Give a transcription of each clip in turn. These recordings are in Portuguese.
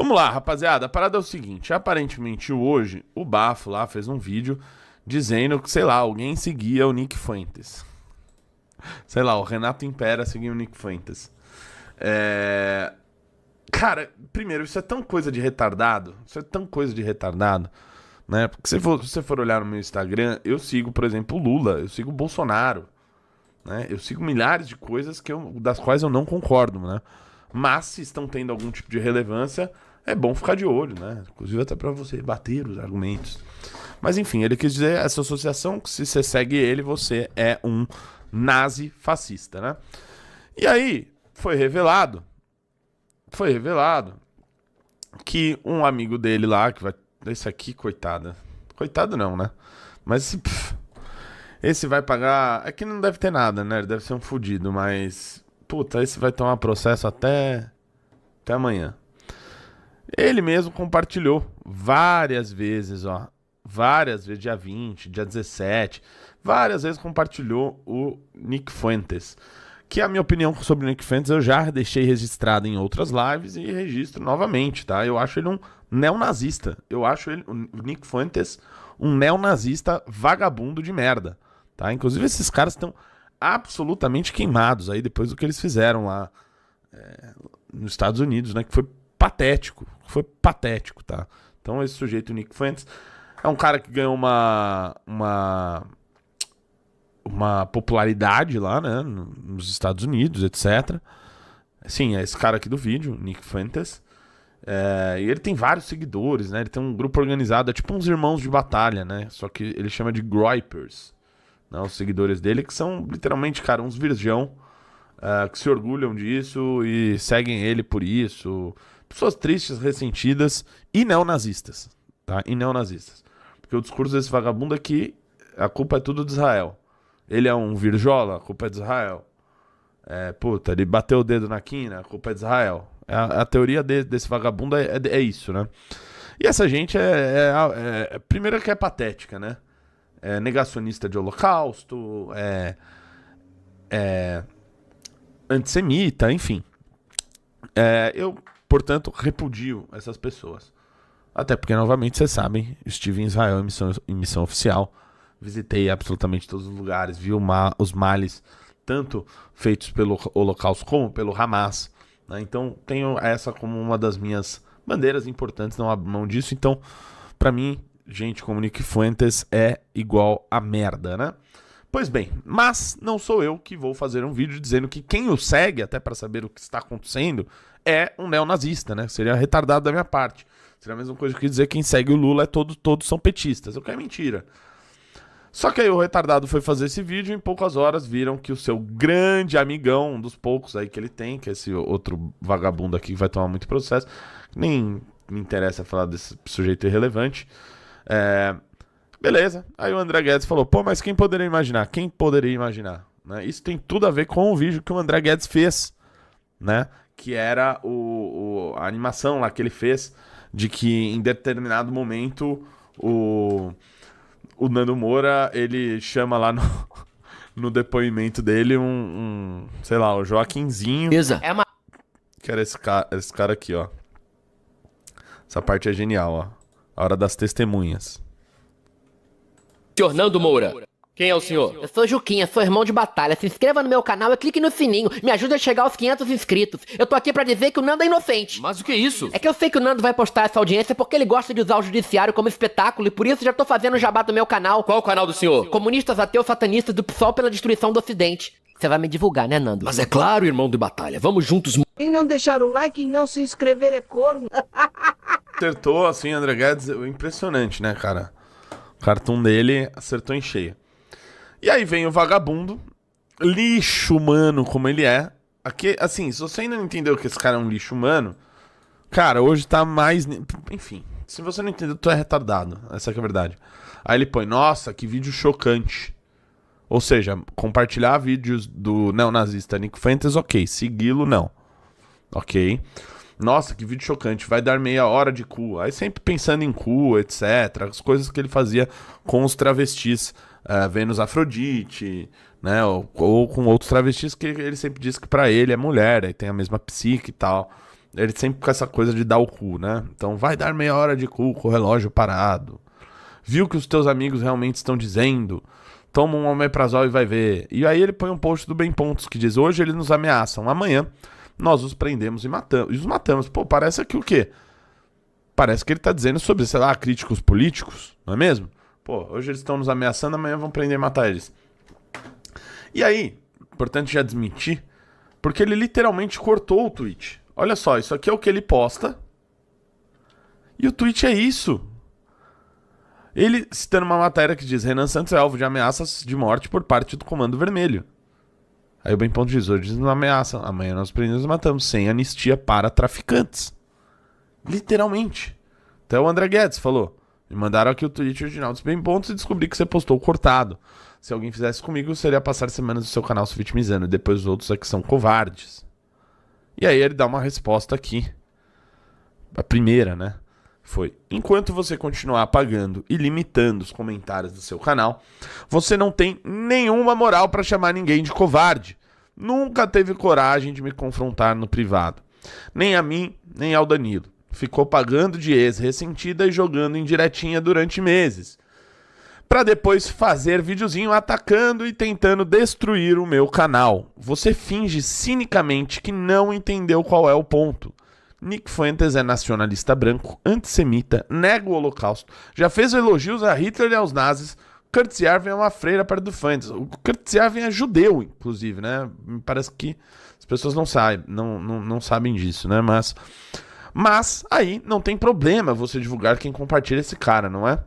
Vamos lá, rapaziada. A parada é o seguinte. Aparentemente, hoje, o Bafo lá fez um vídeo dizendo que, sei lá, alguém seguia o Nick Fuentes. Sei lá, o Renato Impera seguia o Nick Fuentes. Cara, primeiro, isso é tão coisa de retardado. Isso é tão coisa de retardado, né? Porque se você for olhar no meu Instagram, eu sigo, por exemplo, o Lula, eu sigo o Bolsonaro, né? Eu sigo milhares de coisas das quais eu não concordo, né? Mas se estão tendo algum tipo de relevância, é bom ficar de olho, né? Inclusive até pra você bater os argumentos. Mas enfim, ele quis dizer essa associação que se você segue ele, você é um nazi fascista, né? E aí foi revelado que um amigo dele lá, que vai... Esse aqui, coitado não, né? Mas esse vai pagar... Aqui não deve ter nada, né? Ele deve ser um fudido, mas... Puta, esse vai tomar processo até amanhã. Ele mesmo compartilhou várias vezes, ó. Várias vezes, dia 20, dia 17. Várias vezes compartilhou o Nick Fuentes. Que a minha opinião sobre o Nick Fuentes eu já deixei registrado em outras lives e registro novamente, tá? Eu acho ele um neonazista. Eu acho ele, o Nick Fuentes, um neonazista vagabundo de merda, tá? Inclusive esses caras estão absolutamente queimados aí depois do que eles fizeram lá nos Estados Unidos, né? Que foi patético. Foi patético, tá? Então esse sujeito, o Nick Fuentes, é um cara que ganhou uma popularidade lá, né? Nos Estados Unidos, etc. Sim, é esse cara aqui do vídeo, Nick Fuentes. E ele tem vários seguidores, né? Ele tem um grupo organizado, é tipo uns irmãos de batalha, né? Só que ele chama de Groypers, né? Os seguidores dele, que são literalmente, cara, uns virgão que se orgulham disso e seguem ele por isso. Pessoas tristes, ressentidas e neonazistas, tá? E neonazistas. Porque o discurso desse vagabundo é que a culpa é tudo de Israel. Ele é um virjola, a culpa é de Israel. Puta, ele bateu o dedo na quina, a culpa é de Israel. A teoria desse vagabundo é isso, né? E essa gente primeiro que é patética, né? É negacionista de holocausto, antissemita, enfim. Eu, portanto, repudio essas pessoas. Até porque, novamente, vocês sabem, estive em Israel em missão oficial. Visitei absolutamente todos os lugares, vi os males, tanto feitos pelo Holocausto como pelo Hamas, né? Então, tenho essa como uma das minhas bandeiras importantes, não abro mão disso. Então, pra mim, gente como Nick Fuentes é igual a merda, né? Pois bem, mas não sou eu que vou fazer um vídeo dizendo que quem o segue, até pra saber o que está acontecendo, é um neonazista, né? Seria retardado da minha parte. Seria a mesma coisa que dizer que quem segue o Lula todos são petistas. O que é mentira. Só que aí o retardado foi fazer esse vídeo e em poucas horas viram que o seu grande amigão, um dos poucos aí que ele tem, que é esse outro vagabundo aqui que vai tomar muito processo, nem me interessa falar desse sujeito irrelevante. Beleza. Aí o André Guedes falou, pô, mas quem poderia imaginar? Quem poderia imaginar? Né? Isso tem tudo a ver com o vídeo que o André Guedes fez, né? Que era a animação lá que ele fez de que em determinado momento o Nando Moura, ele chama lá no depoimento dele sei lá, o Joaquinzinho. Que era esse cara aqui, ó. Essa parte é genial, ó. A hora das testemunhas. Senhor Nando Moura, quem é o senhor? Eu sou Juquinha, sou irmão de batalha. Se inscreva no meu canal e clique no sininho. Me ajuda a chegar aos 500 inscritos. Eu tô aqui pra dizer que o Nando é inocente. Mas o que é isso? É que eu sei que o Nando vai postar essa audiência porque ele gosta de usar o judiciário como espetáculo e por isso já tô fazendo o jabá do meu canal. Qual o canal do senhor? Comunistas, ateus, satanistas do PSOL pela destruição do Ocidente. Você vai me divulgar, né, Nando? Mas é claro, irmão de batalha. Vamos juntos. Quem não deixar o like e não se inscrever é corno. Acertou, assim, André Guedes, impressionante, né, cara? O cartoon dele acertou em cheio. E aí vem o vagabundo, lixo humano como ele é. Aqui, assim, se você ainda não entendeu que esse cara é um lixo humano, cara, hoje tá mais... Enfim, se você não entendeu, tu é retardado. Essa que é a verdade. Aí ele põe, nossa, que vídeo chocante. Ou seja, compartilhar vídeos do neonazista Nick Fuentes, ok. Segui-lo, não. Ok. Nossa, que vídeo chocante. Vai dar meia hora de cu. Aí sempre pensando em cu, etc. As coisas que ele fazia com os travestis. Vênus Afrodite, né? Ou com outros travestis que ele sempre diz que pra ele é mulher. Aí tem a mesma psique e tal. Ele sempre com essa coisa de dar o cu, né? Então vai dar meia hora de cu com o relógio parado. Viu que os teus amigos realmente estão dizendo? Toma um omeprazol e vai ver. E aí ele põe um post do Bem Pontos que diz: hoje eles nos ameaçam, amanhã nós os prendemos e matamos. E os matamos. Pô, parece aqui o quê? Parece que ele tá dizendo sobre, sei lá, críticos políticos, não é mesmo? Pô, hoje eles estão nos ameaçando, amanhã vão prender e matar eles. E aí, importante já desmentir, porque ele literalmente cortou o tweet. Olha só, isso aqui é o que ele posta. E o tweet é isso. Ele citando uma matéria que diz: Renan Santos é alvo de ameaças de morte por parte do Comando Vermelho. Aí o Bem Ponto diz: hoje eles não ameaçam, amanhã nós prendemos e matamos, sem anistia para traficantes. Literalmente. Até o André Guedes falou: me mandaram aqui o tweet original dos Bem Pontos e descobri que você postou cortado. Se alguém fizesse comigo, seria passar semanas do seu canal se vitimizando. E depois os outros aqui são covardes. E aí ele dá uma resposta aqui. A primeira, né? Foi: enquanto você continuar apagando e limitando os comentários do seu canal, você não tem nenhuma moral para chamar ninguém de covarde. Nunca teve coragem de me confrontar no privado. Nem a mim, nem ao Danilo. Ficou pagando de ex ressentida e jogando em diretinha durante meses. Pra depois fazer videozinho atacando e tentando destruir o meu canal. Você finge cinicamente que não entendeu qual é o ponto. Nick Fuentes é nacionalista branco, antissemita, nega o holocausto, já fez elogios a Hitler e aos nazis. Kurt Yarvin é uma freira perto do Fuentes. O Kurt Yarvin é judeu, inclusive, né? Me parece que as pessoas não sabem disso, né? Mas aí não tem problema você divulgar quem compartilha esse cara, não é?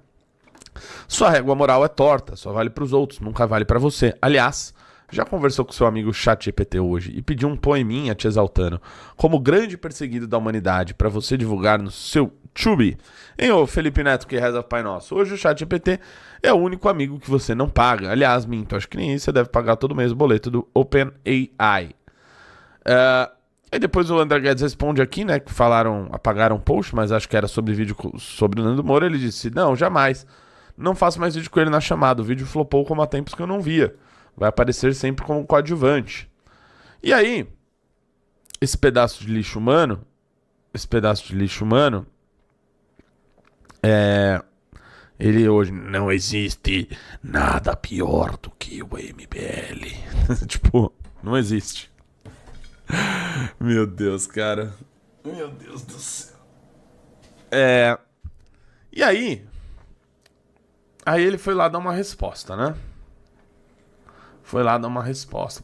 Sua régua moral é torta, só vale pros outros, nunca vale pra você. Aliás, já conversou com seu amigo ChatGPT hoje e pediu um poeminha te exaltando como grande perseguido da humanidade pra você divulgar no seu Tubi. Hein, ô Felipe Neto que reza Pai Nosso? Hoje o ChatGPT é o único amigo que você não paga. Aliás, minto, acho que nem isso, você deve pagar todo mês o boleto do OpenAI. Aí depois o André Guedes responde aqui, né, que apagaram um post, mas acho que era sobre vídeo sobre o Nando Moura. Ele disse: não, jamais. Não faço mais vídeo com ele na chamada. O vídeo flopou como há tempos que eu não via. Vai aparecer sempre como coadjuvante. E aí, esse pedaço de lixo humano, ele hoje: não existe nada pior do que o MBL. Tipo, não existe. Meu Deus, cara. Meu Deus do céu. E aí ele foi lá dar uma resposta, né?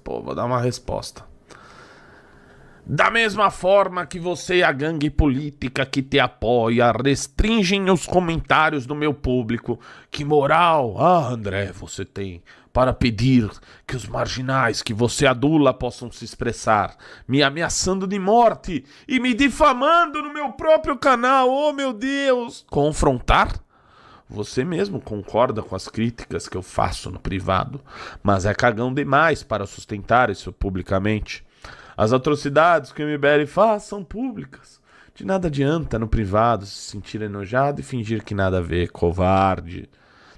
Pô, vou dar uma resposta. Da mesma forma que você e a gangue política que te apoia restringem os comentários do meu público, que moral, André, você tem para pedir que os marginais que você adula possam se expressar, me ameaçando de morte e me difamando no meu próprio canal, oh meu Deus! Confrontar? Você mesmo concorda com as críticas que eu faço no privado, mas é cagão demais para sustentar isso publicamente. As atrocidades que o MBL faz são públicas. De nada adianta no privado se sentir enojado e fingir que nada a ver, covarde.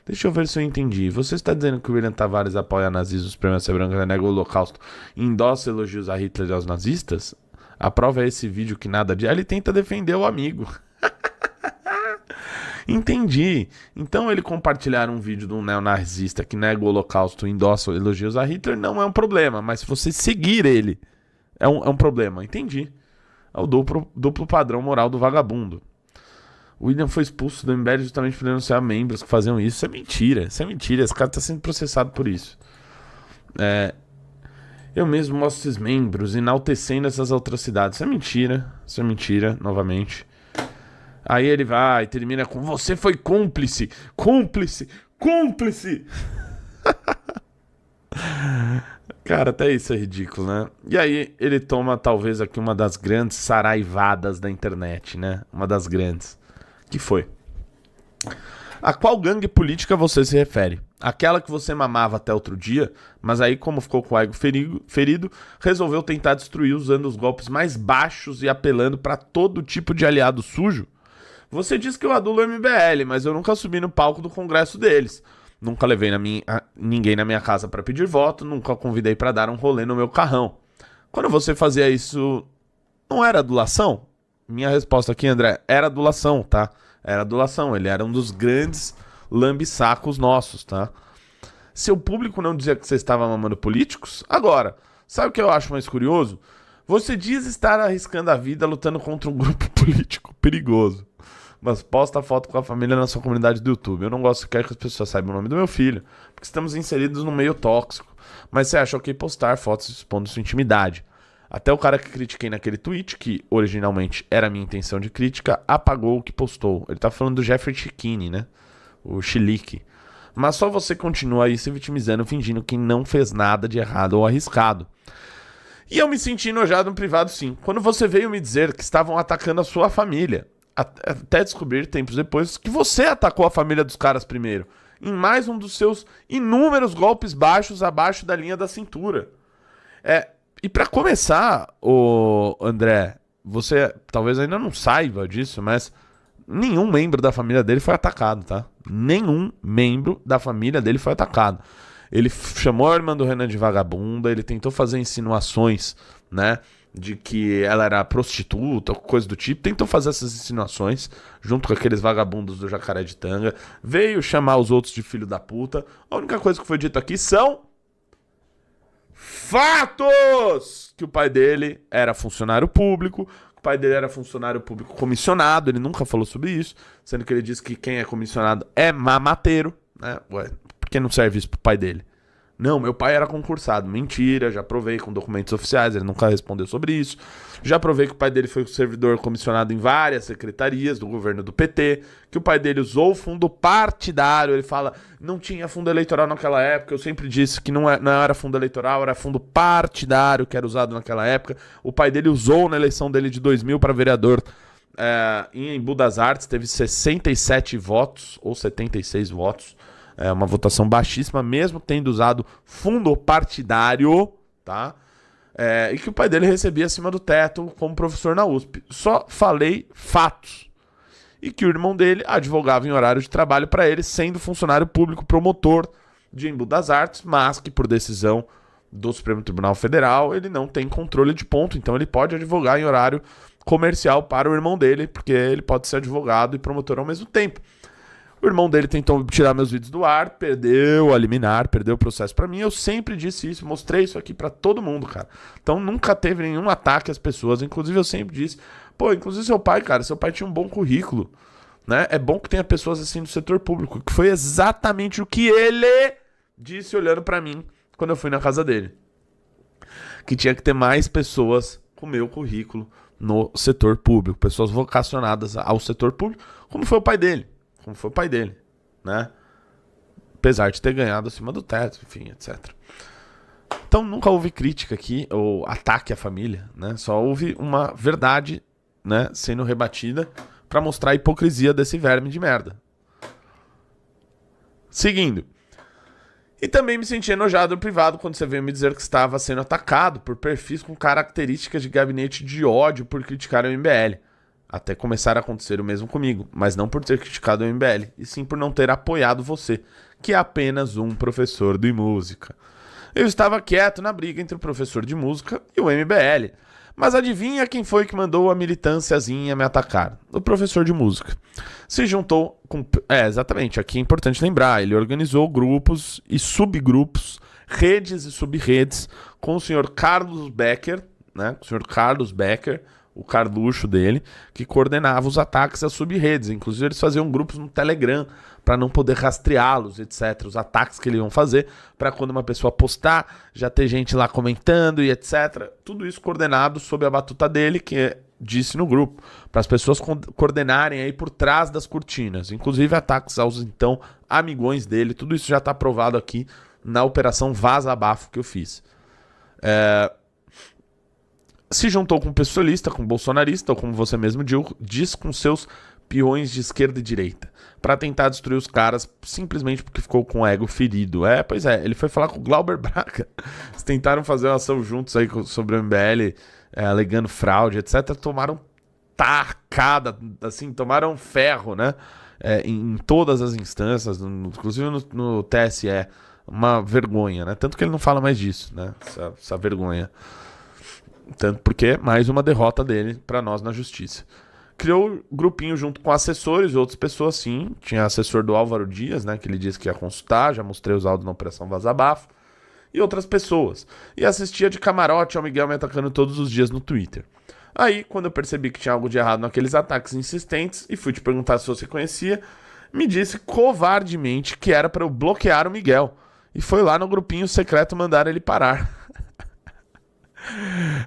Deixa eu ver se eu entendi. Você está dizendo que o William Tavares apoia nazistas, a supremacia branca, nega o holocausto e endossa elogios a Hitler e aos nazistas? A prova é esse vídeo que nada adianta. Ele tenta defender o amigo. Entendi. Então ele compartilhar um vídeo de um neonazista que nega o holocausto e endossa elogios a Hitler não é um problema. Mas se você seguir ele, é um problema. Entendi. É o duplo padrão moral do vagabundo. O William foi expulso do MBL justamente por denunciar membros que faziam isso. Isso é mentira. Esse cara está sendo processado por isso. Eu mesmo mostro esses membros enaltecendo essas atrocidades. Isso é mentira, novamente. Aí ele vai e termina com: você foi cúmplice. Cara, até isso é ridículo, né? E aí ele toma talvez aqui uma das grandes saraivadas da internet, né? Uma das grandes. Que foi: a qual gangue política você se refere? Aquela que você mamava até outro dia, mas aí, como ficou com o ego ferido, resolveu tentar destruir usando os golpes mais baixos e apelando para todo tipo de aliado sujo? Você diz que eu adulo o MBL, mas eu nunca subi no palco do congresso deles. Nunca levei ninguém na minha casa para pedir voto, nunca convidei para dar um rolê no meu carrão. Quando você fazia isso, não era adulação? minha resposta aqui, André, era adulação, tá? Era adulação. Ele era um dos grandes lambissacos nossos, tá? Seu público não dizia que você estava mamando políticos? Agora, sabe o que eu acho mais curioso? Você diz estar arriscando a vida lutando contra um grupo político perigoso, mas posta foto com a família na sua comunidade do YouTube. Eu não gosto que as pessoas saibam o nome do meu filho, porque estamos inseridos num meio tóxico. Mas você acha ok postar fotos expondo sua intimidade. Até o cara que critiquei naquele tweet, que originalmente era a minha intenção de crítica, apagou o que postou. Ele tá falando do Jeffrey Chiquini, né? O Chilique. Mas só você continua aí se vitimizando, fingindo que não fez nada de errado ou arriscado. E eu me senti enojado no privado, sim. Quando você veio me dizer que estavam atacando a sua família. Até descobrir, tempos depois, que você atacou a família dos caras primeiro. Em mais um dos seus inúmeros golpes baixos abaixo da linha da cintura. E pra começar, o André, você talvez ainda não saiba disso, mas nenhum membro da família dele foi atacado, tá? Nenhum membro da família dele foi atacado. Ele chamou a irmã do Renan de vagabunda, ele tentou fazer insinuações, né, de que ela era prostituta, coisa do tipo, tentou fazer essas insinuações junto com aqueles vagabundos do Jacaré de Tanga, veio chamar os outros de filho da puta. A única coisa que foi dito aqui são fatos! Que o pai dele era funcionário público, o pai dele era funcionário público comissionado, ele nunca falou sobre isso, sendo que ele disse que quem é comissionado é mamateiro, né? Ué, por que não serve isso pro pai dele? Não, meu pai era concursado. Mentira, já provei com documentos oficiais, ele nunca respondeu sobre isso. Já provei que o pai dele foi servidor comissionado em várias secretarias do governo do PT, que o pai dele usou o fundo partidário. Ele fala, não tinha fundo eleitoral naquela época, eu sempre disse que não era fundo eleitoral, era fundo partidário que era usado naquela época. O pai dele usou na eleição dele de 2000 para vereador em Embu das Artes, teve 67 votos ou 76 votos. É uma votação baixíssima, mesmo tendo usado fundo partidário, tá? E que o pai dele recebia acima do teto como professor na USP. Só falei fatos. E que o irmão dele advogava em horário de trabalho para ele, sendo funcionário público promotor de Embu das Artes, mas que por decisão do Supremo Tribunal Federal ele não tem controle de ponto, então ele pode advogar em horário comercial para o irmão dele, porque ele pode ser advogado e promotor ao mesmo tempo. O irmão dele tentou tirar meus vídeos do ar, perdeu a liminar, perdeu o processo pra mim. Eu sempre disse isso, mostrei isso aqui pra todo mundo, cara. Então nunca teve nenhum ataque às pessoas. Inclusive eu sempre disse, inclusive seu pai, cara, seu pai tinha um bom currículo, né? É bom que tenha pessoas assim do setor público, que foi exatamente o que ele disse olhando pra mim quando eu fui na casa dele. Que tinha que ter mais pessoas com meu currículo no setor público, pessoas vocacionadas ao setor público, como foi o pai dele. Como foi o pai dele, né? Apesar de ter ganhado acima do teto, enfim, etc. Então nunca houve crítica aqui, ou ataque à família, né? Só houve uma verdade, né, sendo rebatida pra mostrar a hipocrisia desse verme de merda. Seguindo. E também me senti enojado no privado quando você veio me dizer que estava sendo atacado por perfis com características de gabinete de ódio por criticar o MBL. Até começar a acontecer o mesmo comigo, mas não por ter criticado o MBL, e sim por não ter apoiado você, que é apenas um professor de música. Eu estava quieto na briga entre o professor de música e o MBL, mas adivinha quem foi que mandou a militânciazinha me atacar? O professor de música. Se juntou com... exatamente, aqui é importante lembrar, ele organizou grupos e subgrupos, redes e subredes, com o senhor Carlos Becker, né? O senhor Carlos Becker, o Carluxo dele, que coordenava os ataques às sub-redes. Inclusive eles faziam grupos no Telegram para não poder rastreá-los, etc. Os ataques que eles iam fazer para quando uma pessoa postar, já ter gente lá comentando e etc. Tudo isso coordenado sob a batuta dele, que disse no grupo, para as pessoas coordenarem aí por trás das cortinas. Inclusive ataques aos então amigões dele. Tudo isso já está aprovado aqui na operação Vaza Abafo que eu fiz. Se juntou com pessoalista, com bolsonarista, ou como você mesmo diz, com seus peões de esquerda e direita, para tentar destruir os caras simplesmente porque ficou com o ego ferido. Pois é, ele foi falar com o Glauber Braga. Eles tentaram fazer uma ação juntos aí sobre o MBL, alegando fraude, etc. Tomaram tacada, assim, tomaram ferro, né? Em todas as instâncias, inclusive no TSE. Uma vergonha, né? Tanto que ele não fala mais disso, né? Essa vergonha. Tanto porque é mais uma derrota dele pra nós na justiça. Criou grupinho junto com assessores e outras pessoas, sim. Tinha assessor do Álvaro Dias, né? Que ele disse que ia consultar. Já mostrei os áudios na Operação Vazabafo. E outras pessoas. E assistia de camarote ao Miguel me atacando todos os dias no Twitter. Aí, quando eu percebi que tinha algo de errado naqueles ataques insistentes e fui te perguntar se você conhecia, me disse covardemente que era para eu bloquear o Miguel. E foi lá no grupinho secreto mandar ele parar.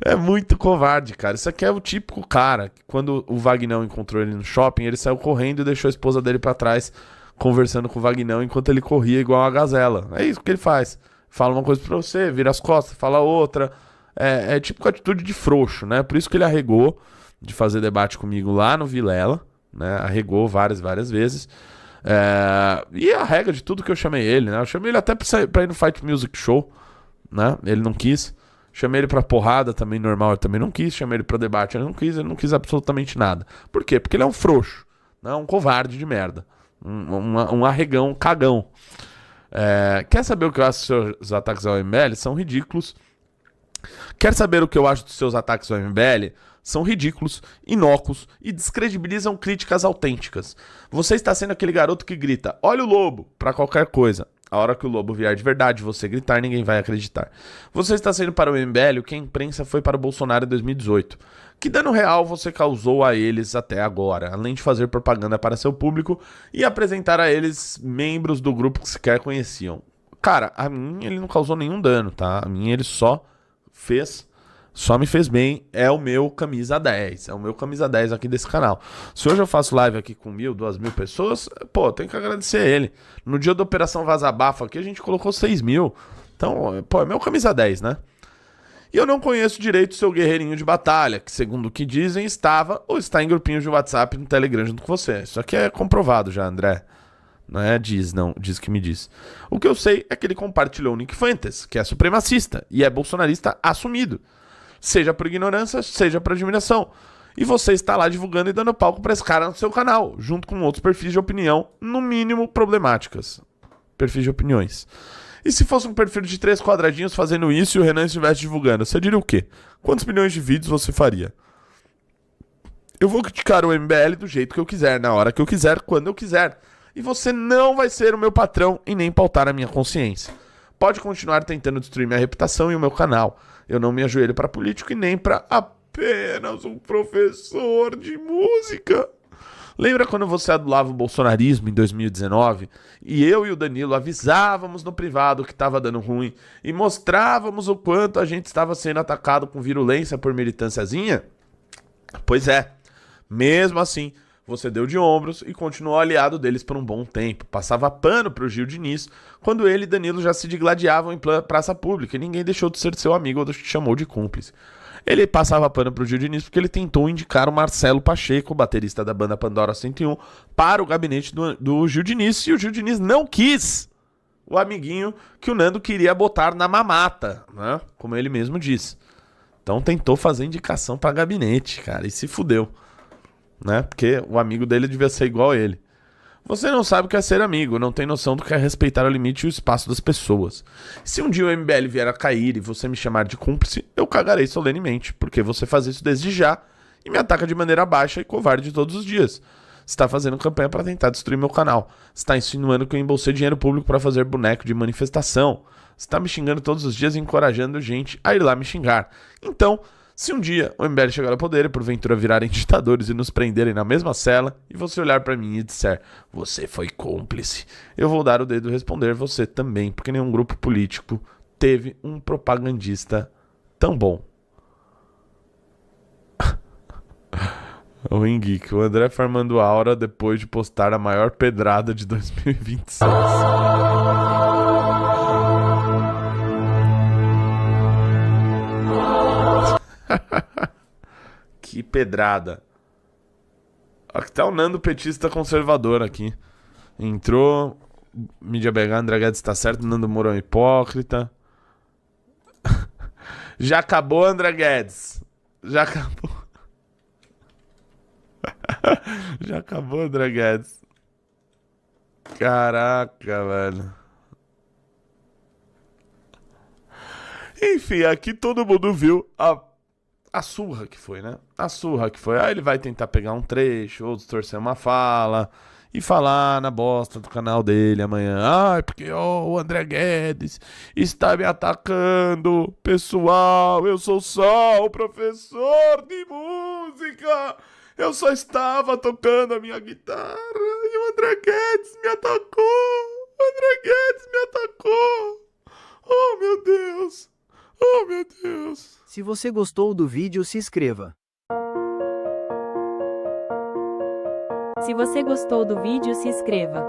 É muito covarde, cara. Isso aqui é o típico cara que quando o Vagnão encontrou ele no shopping, ele saiu correndo e deixou a esposa dele pra trás, conversando com o Vagnão enquanto ele corria igual uma gazela. É isso que ele faz. Fala uma coisa pra você, vira as costas, fala outra. É tipo atitude de frouxo, né? Por isso que ele arregou de fazer debate comigo lá no Vilela, né? Arregou várias vezes. E arrega de tudo que eu chamei ele, né? Eu chamei ele até pra ir no Fight Music Show, né? Ele não quis. Chamei ele pra porrada também, normal, ele também não quis. Chamei ele pra debate, ele não quis absolutamente nada. Por quê? Porque ele é um frouxo, né? Um covarde de merda. Um arregão, um cagão. Quer saber o que eu acho dos seus ataques ao MBL? São ridículos. Quer saber o que eu acho dos seus ataques ao MBL? São ridículos, inócuos e descredibilizam críticas autênticas. Você está sendo aquele garoto que grita, olha o lobo, pra qualquer coisa. A hora que o lobo vier de verdade, você gritar, ninguém vai acreditar. Você está sendo para o MBL o que a imprensa foi para o Bolsonaro em 2018. Que dano real você causou a eles até agora, além de fazer propaganda para seu público e apresentar a eles membros do grupo que sequer conheciam. Cara, a mim ele não causou nenhum dano, tá? A mim ele só me fez bem, é o meu camisa 10, é o meu camisa 10 aqui desse canal. Se hoje eu faço live aqui com 1.000, 2.000 pessoas, pô, eu tenho que agradecer a ele. No dia da Operação Vazabafo aqui a gente colocou 6.000, então, pô, é meu camisa 10, né? E eu não conheço direito o seu guerreirinho de batalha, que segundo o que dizem estava ou está em grupinhos de WhatsApp no Telegram junto com você. Isso aqui é comprovado já, André. Diz que me diz. O que eu sei é que ele compartilhou o Nick Fuentes, que é supremacista e é bolsonarista assumido. Seja por ignorância, seja por admiração. E você está lá divulgando e dando palco para esse cara no seu canal, junto com outros perfis de opinião, no mínimo problemáticas. Perfis de opiniões. E se fosse um perfil de 3 quadradinhos fazendo isso e o Renan estivesse divulgando, você diria o quê? Quantos milhões de vídeos você faria? Eu vou criticar o MBL do jeito que eu quiser, na hora que eu quiser, quando eu quiser. E você não vai ser o meu patrão e nem pautar a minha consciência. Pode continuar tentando destruir minha reputação e o meu canal. Eu não me ajoelho para político e nem para apenas um professor de música. Lembra quando você adulava o bolsonarismo em 2019? E eu e o Danilo avisávamos no privado que estava dando ruim e mostrávamos o quanto a gente estava sendo atacado com virulência por militânciazinha? Pois é, mesmo assim, você deu de ombros e continuou aliado deles por um bom tempo. Passava pano pro Gil Diniz, quando ele e Danilo já se digladiavam em praça pública e ninguém deixou de ser seu amigo ou te chamou de cúmplice. Ele passava pano pro Gil Diniz porque ele tentou indicar o Marcelo Pacheco, baterista da banda Pandora 101, para o gabinete do Gil Diniz, e o Gil Diniz não quis o amiguinho que o Nando queria botar na mamata, né? Como ele mesmo disse. Então tentou fazer indicação para gabinete, cara, e se fudeu, né? Porque o amigo dele devia ser igual a ele. Você não sabe o que é ser amigo, não tem noção do que é respeitar o limite e o espaço das pessoas. Se um dia o MBL vier a cair e você me chamar de cúmplice, eu cagarei solenemente, porque você faz isso desde já e me ataca de maneira baixa e covarde todos os dias. Você está fazendo campanha para tentar destruir meu canal. Você está insinuando que eu embolsei dinheiro público para fazer boneco de manifestação. Você está me xingando todos os dias e encorajando gente a ir lá me xingar. Então, se um dia o MBL chegar ao poder e porventura virarem ditadores e nos prenderem na mesma cela, e você olhar pra mim e disser, você foi cúmplice, eu vou dar o dedo e responder você também, porque nenhum grupo político teve um propagandista tão bom. O Henrique, o André farmando aura depois de postar a maior pedrada de 2026. Que pedrada. Aqui tá o Nando petista conservador aqui. Entrou. Mídia BH, André Guedes tá certo. Nando Moura é um hipócrita. Já acabou, André Guedes. Já acabou. Já acabou, André Guedes. Caraca, velho. Enfim, aqui todo mundo viu a a surra que foi, né? A surra que foi. Aí ele vai tentar pegar um trecho, ou distorcer uma fala, e falar na bosta do canal dele amanhã. Ai, porque o André Guedes está me atacando. Pessoal, eu sou só o professor de música. Eu só estava tocando a minha guitarra e o André Guedes me atacou. O André Guedes me atacou. Oh, meu Deus. Oh, meu Deus. Se você gostou do vídeo, se inscreva. Se você gostou do vídeo, se inscreva.